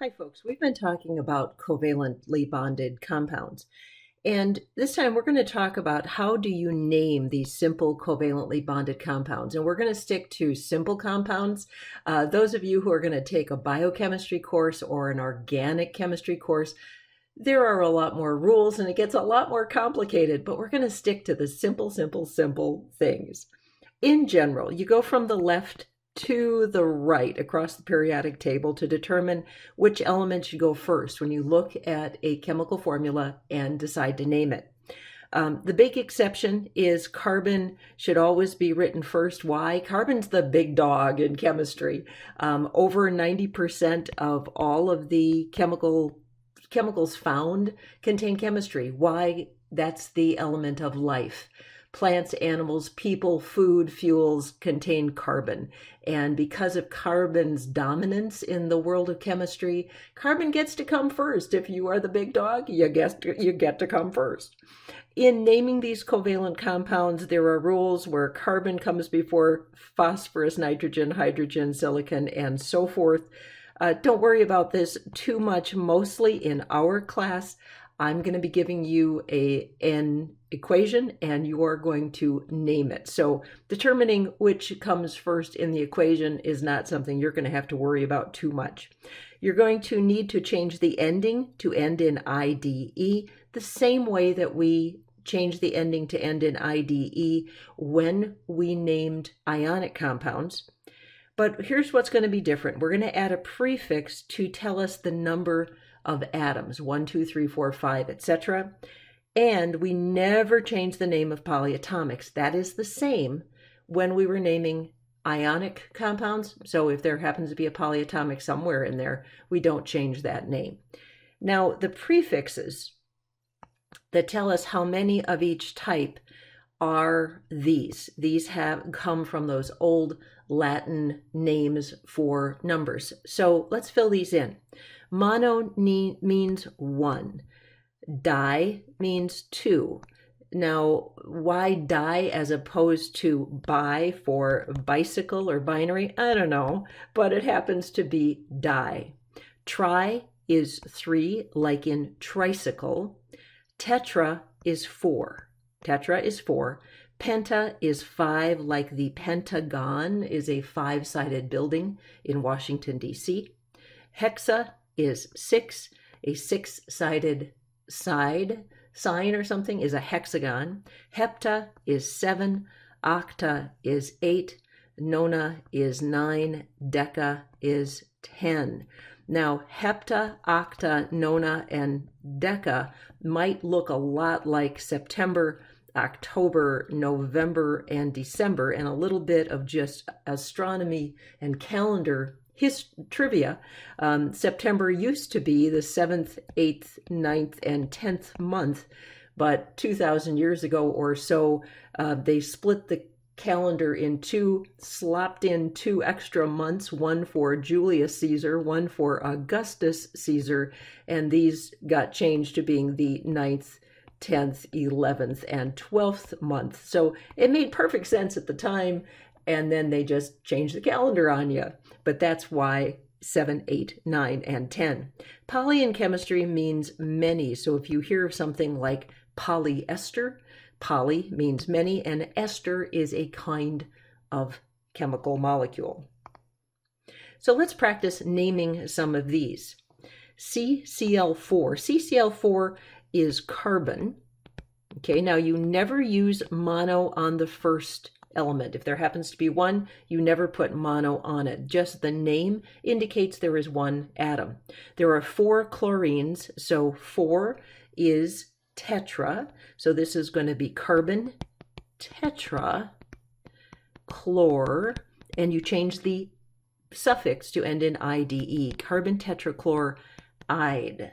Hi, folks. We've been talking about covalently bonded compounds. And this time we're going to talk about how do you name these simple covalently bonded compounds. And we're going to stick to simple compounds. Those of you who are going to take a biochemistry course or an organic chemistry course, there are a lot more rules and it gets a lot more complicated, but we're going to stick to the simple things. In general, you go from the left to the right across the periodic table to determine which element should go first when you look at a chemical formula and decide to name it. The big exception is carbon should always be written first. Why? Carbon's the big dog in chemistry. Over 90% of all of the chemicals found contain chemistry. Why? That's the element of life. Plants, animals, people, food, fuels contain carbon. And because of carbon's dominance in the world of chemistry, carbon gets to come first. If you are the big dog, you get to come first. In naming these covalent compounds, there are rules where carbon comes before phosphorus, nitrogen, hydrogen, silicon, and so forth. Don't worry about this too much. Mostly in our class, I'm going to be giving you an equation and you are going to name it. So determining which comes first in the equation is not something you're going to have to worry about too much. You're going to need to change the ending to end in IDE the same way that we changed the ending to end in IDE when we named ionic compounds. But here's what's going to be different. We're going to add a prefix to tell us the number of atoms, 1, 2, 3, 4, 5, etc. And we never change the name of polyatomics. That is the same when we were naming ionic compounds. So if there happens to be a polyatomic somewhere in there, we don't change that name. Now, the prefixes that tell us how many of each type are these. These have come from those old Latin names for numbers. So let's fill these in. Mono means one. Di means two. Now, why di as opposed to bi for bicycle or binary? I don't know, but it happens to be di. Tri is three, like in tricycle. Tetra is four. Tetra is four. Penta is five, like the Pentagon is a five-sided building in Washington, D.C. Hexa is six. A six-sided sign or something is a hexagon. Hepta is seven. Octa is eight. Nona is nine. Deca is 10. Now, hepta, octa, nona, and deca might look a lot like September, October, November, and December, and a little bit of just astronomy and calendar trivia. September used to be the 7th, 8th, 9th, and 10th month, but 2,000 years ago or so, they split the calendar in two, slopped in 2 extra months, one for Julius Caesar, one for Augustus Caesar, and these got changed to being the 9th, 10th, 11th, and 12th month. So it made perfect sense at the time, and then they just changed the calendar on you. But that's why 7, 8, 9, and 10. Poly in chemistry means many. So if you hear something like polyester, poly means many, and ester is a kind of chemical molecule. So let's practice naming some of these. CCl4. CCl4 is carbon. Okay, now you never use mono on the first element. If there happens to be one, you never put mono on it. Just the name indicates there is one atom. There are 4 chlorines, so 4 is tetra. So this is going to be carbon tetra chlor, and you change the suffix to end in IDE, carbon tetrachloride.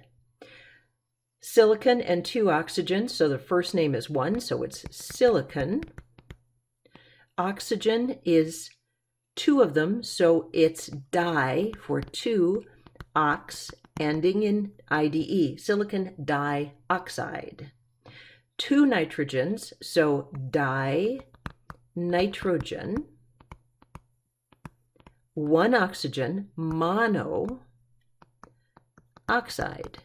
Silicon and 2 oxygens, so the first name is 1, so it's silicon. Oxygen is 2 of them, so it's di for 2, ox, ending in IDE, silicon dioxide. 2 nitrogens, so dinitrogen. 1 oxygen, mono, oxide.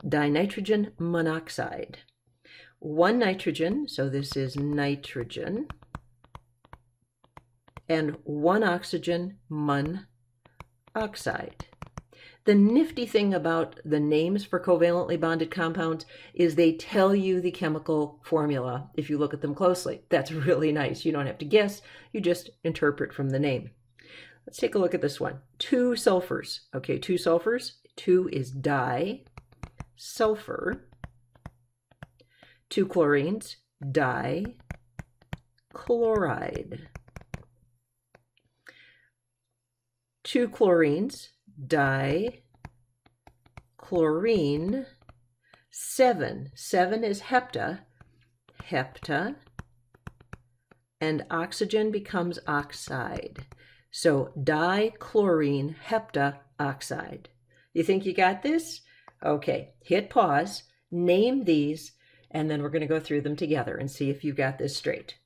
Dinitrogen monoxide. One nitrogen, so this is nitrogen, and one oxygen, monoxide. The nifty thing about the names for covalently bonded compounds is they tell you the chemical formula if you look at them closely. That's really nice. You don't have to guess, you just interpret from the name. Let's take a look at this one. 2 sulfurs. Okay, 2 sulfurs. 2 is di-sulfur. 2 chlorines, di-chloride. 2 chlorines, di-chlorine. 7 is hepta, and oxygen becomes oxide. So dichlorine heptaoxide. You think you got this? Okay, hit pause, name these, and then we're going to go through them together and see if you got this straight.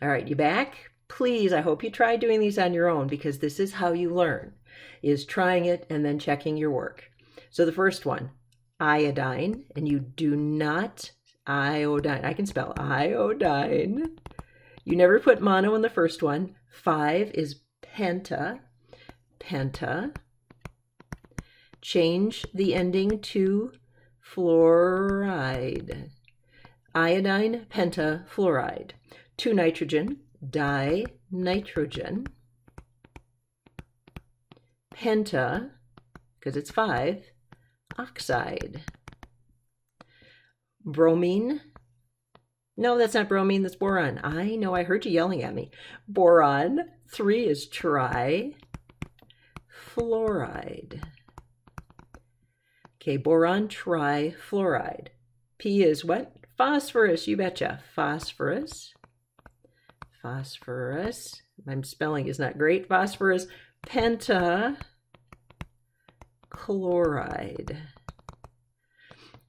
All right, you back? Please, I hope you try doing these on your own, because this is how you learn, is trying it and then checking your work. So the first one, iodine, and you do not iodine. I can spell iodine. You never put mono in the first one. 5 is penta. Change the ending to fluoride. Iodine pentafluoride. 2 nitrogen, dinitrogen. Penta, because it's 5, oxide. Bromine. No, that's not bromine, that's boron. I know, I heard you yelling at me. Boron. 3 is trifluoride. Okay, boron trifluoride. P is what? Phosphorus, you betcha. Phosphorus. My spelling is not great. Phosphorus pentachloride.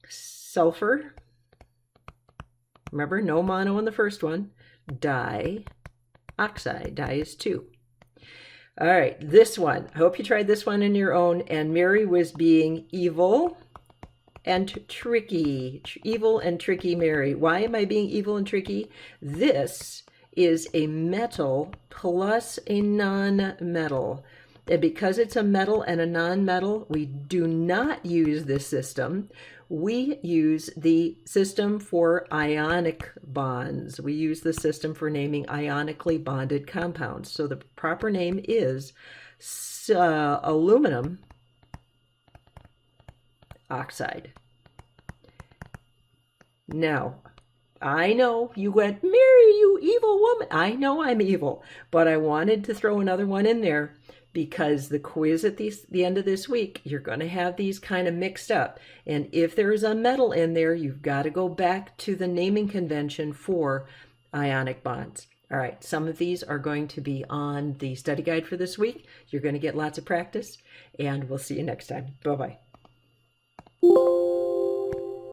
Sulfur. Remember, no mono in the first one. Dioxide. Di is 2. All right, this one. I hope you tried this one on your own. And Mary was being evil and tricky. Evil and tricky Mary. Why am I being evil and tricky? This is a metal plus a non-metal. And because it's a metal and a non-metal, we do not use this system. We use the system for ionic bonds. We use the system for naming ionically bonded compounds. So the proper name is aluminum oxide. Now, I know you went, Mary, you evil woman. I know I'm evil, but I wanted to throw another one in there because the quiz at the end of this week, you're going to have these kind of mixed up. And if there is a metal in there, you've got to go back to the naming convention for ionic bonds. All right, some of these are going to be on the study guide for this week. You're going to get lots of practice, and we'll see you next time. Bye-bye.